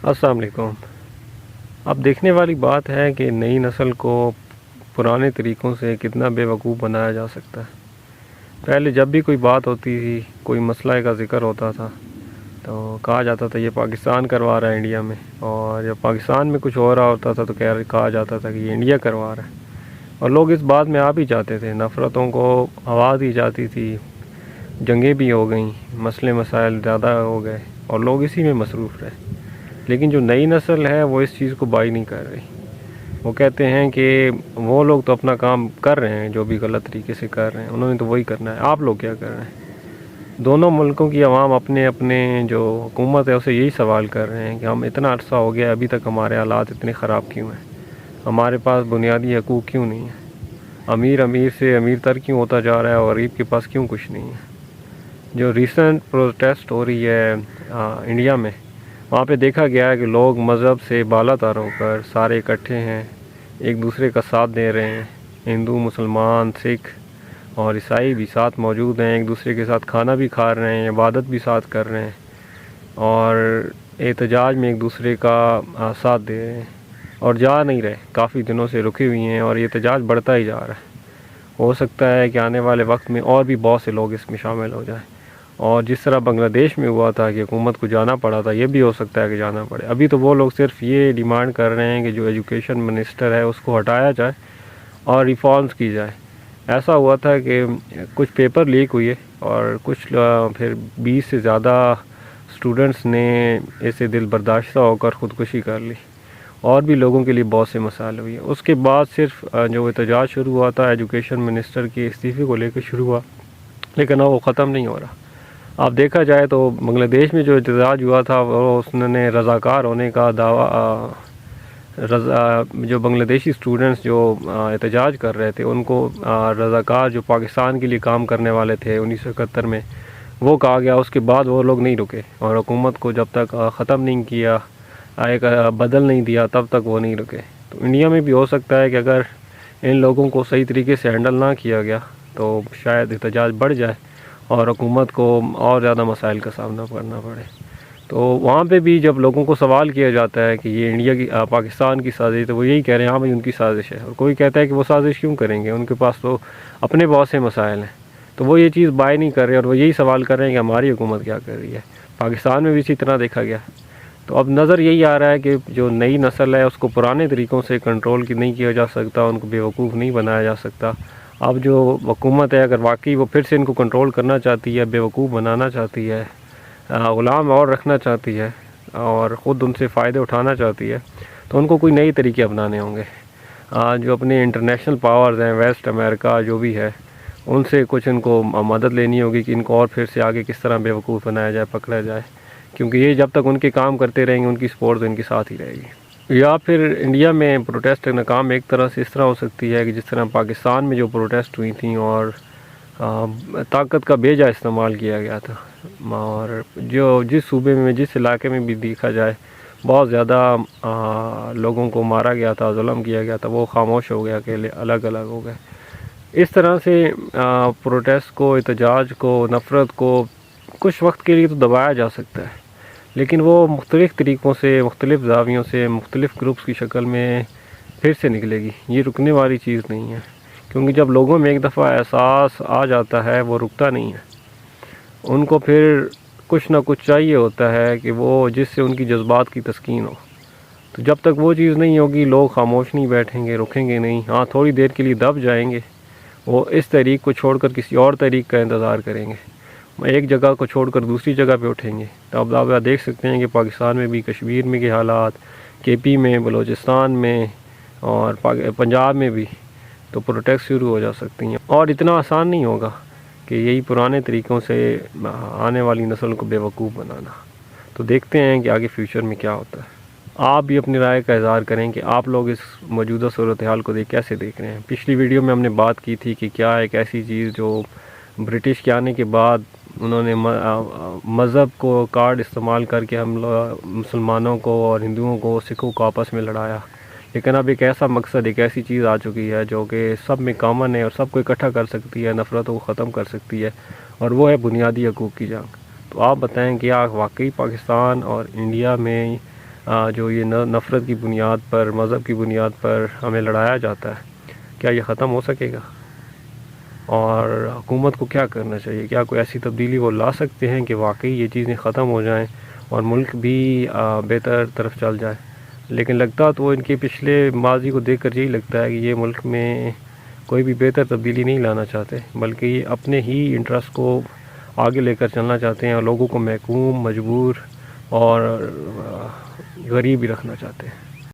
السلام علیکم۔ اب دیکھنے والی بات ہے کہ نئی نسل کو پرانے طریقوں سے کتنا بے وقوف بنایا جا سکتا ہے۔ پہلے جب بھی کوئی بات ہوتی تھی، کوئی مسئلہ کا ذکر ہوتا تھا تو کہا جاتا تھا یہ پاکستان کروا رہا ہے انڈیا میں، اور جب پاکستان میں کچھ ہو رہا ہوتا تھا تو کہا جاتا تھا کہ یہ انڈیا کروا رہا ہے، اور لوگ اس بات میں آپ ہی جاتے تھے، نفرتوں کو آواز دی جاتی تھی، جنگیں بھی ہو گئیں، مسئلے مسائل زیادہ ہو گئے اور لوگ اسی میں مصروف رہے۔ لیکن جو نئی نسل ہے وہ اس چیز کو بائی نہیں کر رہی۔ وہ کہتے ہیں کہ وہ لوگ تو اپنا کام کر رہے ہیں، جو بھی غلط طریقے سے کر رہے ہیں انہوں نے تو وہی کرنا ہے، آپ لوگ کیا کر رہے ہیں؟ دونوں ملکوں کی عوام اپنے اپنے جو حکومت ہے اسے یہی سوال کر رہے ہیں کہ ہم اتنا عرصہ ہو گیا ابھی تک ہمارے حالات اتنے خراب کیوں ہیں؟ ہمارے پاس بنیادی حقوق کیوں نہیں ہیں؟ امیر سے امیر تر کیوں ہوتا جا رہا ہے اور غریب کے پاس کیوں کچھ نہیں ہے؟ جو ریسنٹ پروٹیسٹ ہو رہی ہے انڈیا میں، وہاں پہ دیکھا گیا ہے کہ لوگ مذہب سے بالا تر ہو کر سارے اکٹھے ہیں، ایک دوسرے کا ساتھ دے رہے ہیں، ہندو، مسلمان، سکھ اور عیسائی بھی ساتھ موجود ہیں، ایک دوسرے کے ساتھ کھانا بھی کھا رہے ہیں، عبادت بھی ساتھ کر رہے ہیں اور احتجاج میں ایک دوسرے کا ساتھ دے رہے ہیں اور جا نہیں رہے، کافی دنوں سے رکے ہوئی ہیں اور یہ احتجاج بڑھتا ہی جا رہا ہے۔ ہو سکتا ہے کہ آنے والے وقت میں اور بھی بہت سے لوگ اس میں شامل ہو جائیں، اور جس طرح بنگلہ دیش میں ہوا تھا کہ حکومت کو جانا پڑا تھا، یہ بھی ہو سکتا ہے کہ جانا پڑے۔ ابھی تو وہ لوگ صرف یہ ڈیمانڈ کر رہے ہیں کہ جو ایجوکیشن منسٹر ہے اس کو ہٹایا جائے اور ریفارمز کی جائے۔ ایسا ہوا تھا کہ کچھ پیپر لیک ہوئے اور کچھ پھر 20 سے زیادہ اسٹوڈنٹس نے اسے دل برداشتہ ہو کر خودکشی کر لی، اور بھی لوگوں کے لیے بہت سے مسائل ہوئے۔ اس کے بعد صرف جو احتجاج شروع ہوا تھا ایجوکیشن منسٹر کے استعفے کو لے کر شروع ہوا، لیکن اب وہ ختم نہیں ہو رہا۔ آپ دیکھا جائے تو بنگلہ دیش میں جو احتجاج ہوا تھا وہ اس نے رضاکار ہونے کا دعویٰ، جو بنگلہ دیشی اسٹوڈنٹس جو احتجاج کر رہے تھے ان کو رضاکار جو پاکستان کے لیے کام کرنے والے تھے 1971 میں، وہ کہا گیا۔ اس کے بعد وہ لوگ نہیں رکے، اور حکومت کو جب تک ختم نہیں کیا، ایک بدل نہیں دیا، تب تک وہ نہیں رکے۔ تو انڈیا میں بھی ہو سکتا ہے کہ اگر ان لوگوں کو صحیح طریقے سے ہینڈل نہ کیا گیا تو شاید احتجاج بڑھ جائے اور حکومت کو اور زیادہ مسائل کا سامنا کرنا پڑے۔ تو وہاں پہ بھی جب لوگوں کو سوال کیا جاتا ہے کہ یہ انڈیا کی پاکستان کی سازش، تو وہ یہی کہہ رہے ہیں ہاں بھائی ان کی سازش ہے، اور کوئی کہتا ہے کہ وہ سازش کیوں کریں گے، ان کے پاس تو اپنے بہت سے مسائل ہیں، تو وہ یہ چیز بائی نہیں کر رہے، اور وہ یہی سوال کر رہے ہیں کہ ہماری حکومت کیا کر رہی ہے۔ پاکستان میں بھی اسی طرح دیکھا گیا۔ تو اب نظر یہی آ رہا ہے کہ جو نئی نسل ہے اس کو پرانے طریقوں سے کنٹرول نہیں کیا جا سکتا، ان کو بے وقوف نہیں بنایا جا سکتا۔ اب جو حکومت ہے اگر واقعی وہ پھر سے ان کو کنٹرول کرنا چاہتی ہے، بے وقوف بنانا چاہتی ہے، غلام اور رکھنا چاہتی ہے اور خود ان سے فائدے اٹھانا چاہتی ہے، تو ان کو کوئی نئی طریقے اپنانے ہوں گے۔ جو اپنے انٹرنیشنل پاورز ہیں، ویسٹ امریکہ جو بھی ہے، ان سے کچھ ان کو مدد لینی ہوگی کہ ان کو اور پھر سے آگے کس طرح بے وقوف بنایا جائے، پکڑا جائے، کیونکہ یہ جب تک ان کے کام کرتے رہیں گے ان کی سپورٹ تو ان کے ساتھ ہی رہے گی۔ یا پھر انڈیا میں پروٹیسٹ ناکام ایک طرح سے اس طرح ہو سکتی ہے کہ جس طرح پاکستان میں جو پروٹیسٹ ہوئی تھیں اور طاقت کا بے جا استعمال کیا گیا تھا، اور جو جس صوبے میں جس علاقے میں بھی دیکھا جائے بہت زیادہ لوگوں کو مارا گیا تھا، ظلم کیا گیا تھا، وہ خاموش ہو گیا، اکیلے الگ الگ ہو گئے۔ اس طرح سے پروٹیسٹ کو، احتجاج کو، نفرت کو کچھ وقت کے لیے تو دبایا جا سکتا ہے، لیکن وہ مختلف طریقوں سے، مختلف زاویوں سے، مختلف گروپس کی شکل میں پھر سے نکلے گی۔ یہ رکنے والی چیز نہیں ہے، کیونکہ جب لوگوں میں ایک دفعہ احساس آ جاتا ہے وہ رکتا نہیں ہے۔ ان کو پھر کچھ نہ کچھ چاہیے ہوتا ہے کہ وہ جس سے ان کی جذبات کی تسکین ہو۔ تو جب تک وہ چیز نہیں ہوگی لوگ خاموش نہیں بیٹھیں گے، رکیں گے نہیں، ہاں تھوڑی دیر کے لیے دب جائیں گے، وہ اس تحریک کو چھوڑ کر کسی اور تحریک کا انتظار کریں گے، ایک جگہ کو چھوڑ کر دوسری جگہ پہ اٹھیں گے۔ تو اب آپ دیکھ سکتے ہیں کہ پاکستان میں بھی، کشمیر میں کے حالات، کے پی میں، بلوچستان میں اور پنجاب میں بھی تو پروٹیسٹ شروع ہو جا سکتی ہیں، اور اتنا آسان نہیں ہوگا کہ یہی پرانے طریقوں سے آنے والی نسل کو بے وقوف بنانا۔ تو دیکھتے ہیں کہ آگے فیوچر میں کیا ہوتا ہے۔ آپ بھی اپنی رائے کا اظہار کریں کہ آپ لوگ اس موجودہ صورتحال کو کیسے دیکھ رہے ہیں۔ پچھلی ویڈیو میں ہم نے بات کی تھی کہ کیا ایک ایسی چیز جو برٹش کے آنے کے بعد انہوں نے مذہب کو کارڈ استعمال کر کے ہم مسلمانوں کو اور ہندوؤں کو، سکھوں کو آپس میں لڑایا، لیکن اب ایک ایسا مقصد، ایک ایسی چیز آ چکی ہے جو کہ سب میں کامن ہے اور سب کو اکٹھا کر سکتی ہے، نفرتوں کو ختم کر سکتی ہے، اور وہ ہے بنیادی حقوق کی جنگ۔ تو آپ بتائیں کہ کیا واقعی پاکستان اور انڈیا میں جو یہ نفرت کی بنیاد پر، مذہب کی بنیاد پر ہمیں لڑایا جاتا ہے، کیا یہ ختم ہو سکے گا؟ اور حکومت کو کیا کرنا چاہیے؟ کیا کوئی ایسی تبدیلی وہ لا سکتے ہیں کہ واقعی یہ چیزیں ختم ہو جائیں اور ملک بھی بہتر طرف چل جائے؟ لیکن لگتا تو ان کے پچھلے ماضی کو دیکھ کر یہی لگتا ہے کہ یہ ملک میں کوئی بھی بہتر تبدیلی نہیں لانا چاہتے، بلکہ یہ اپنے ہی انٹرسٹ کو آگے لے کر چلنا چاہتے ہیں اور لوگوں کو محکوم، مجبور اور غریب ہی رکھنا چاہتے ہیں۔